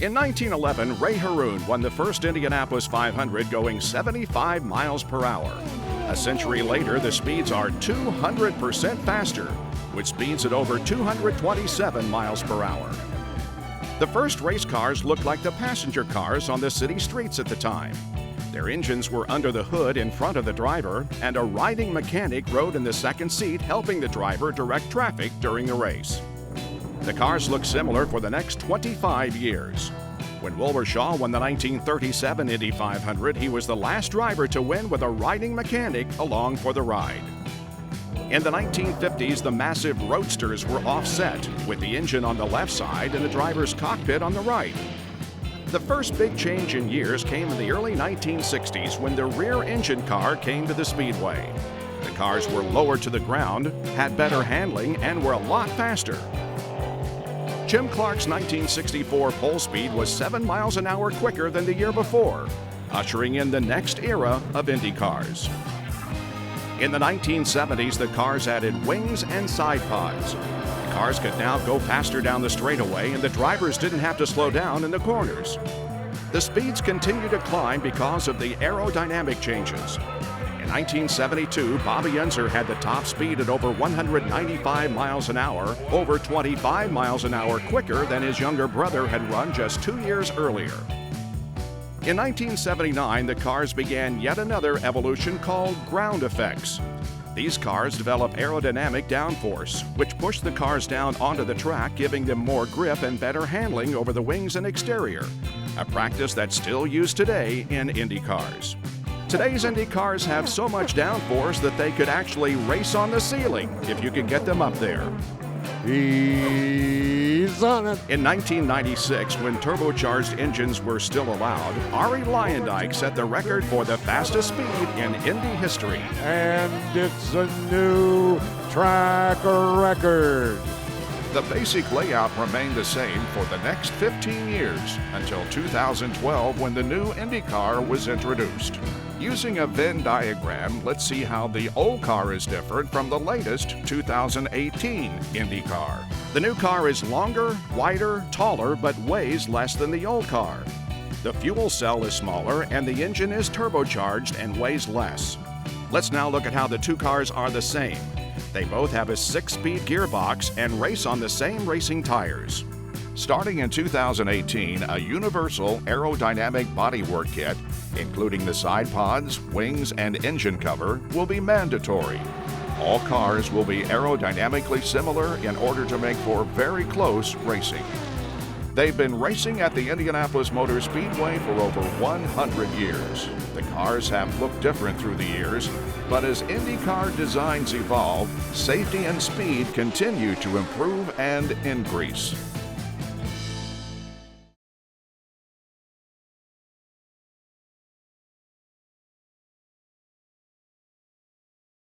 In 1911, Ray Haroon won the first Indianapolis 500 going 75 miles per hour. A century later, the speeds are 200% faster, with speeds at over 227 miles per hour. The first race cars looked like the passenger cars on the city streets at the time. Their engines were under the hood in front of the driver, and a riding mechanic rode in the second seat helping the driver direct traffic during the race. The cars looked similar for the next 25 years. When Wilbur Shaw won the 1937 Indy 500, he was the last driver to win with a riding mechanic along for the ride. In the 1950s, the massive roadsters were offset, with the engine on the left side and the driver's cockpit on the right. The first big change in years came in the early 1960s when the rear engine car came to the speedway. The cars were lower to the ground, had better handling, and were a lot faster. Jim Clark's 1964 pole speed was 7 miles an hour quicker than the year before, ushering in the next era of Indy cars. In the 1970s, the cars added wings and side pods. The cars could now go faster down the straightaway, and the drivers didn't have to slow down in the corners. The speeds continue to climb because of the aerodynamic changes. In 1972, Bobby Unser had the top speed at over 195 miles an hour, over 25 miles an hour quicker than his younger brother had run just 2 years earlier. In 1979, the cars began yet another evolution called ground effects. These cars develop aerodynamic downforce, which pushed the cars down onto the track, giving them more grip and better handling over the wings and exterior, a practice that's still used today in Indy cars. Today's Indy cars have so much downforce that they could actually race on the ceiling if you could get them up there. He's on it. In 1996, when turbocharged engines were still allowed, Arie Luyendyk set the record for the fastest speed in Indy history. And it's a new track record. The basic layout remained the same for the next 15 years until 2012 when the new IndyCar was introduced. Using a Venn diagram, let's see how the old car is different from the latest 2018 IndyCar. The new car is longer, wider, taller, but weighs less than the old car. The fuel cell is smaller and the engine is turbocharged and weighs less. Let's now look at how the two cars are the same. They both have a 6-speed gearbox and race on the same racing tires. Starting in 2018, a universal aerodynamic bodywork kit, including the side pods, wings, and engine cover, will be mandatory. All cars will be aerodynamically similar in order to make for very close racing. They've been racing at the Indianapolis Motor Speedway for over 100 years. The cars have looked different through the years, but as IndyCar designs evolve, safety and speed continue to improve and increase.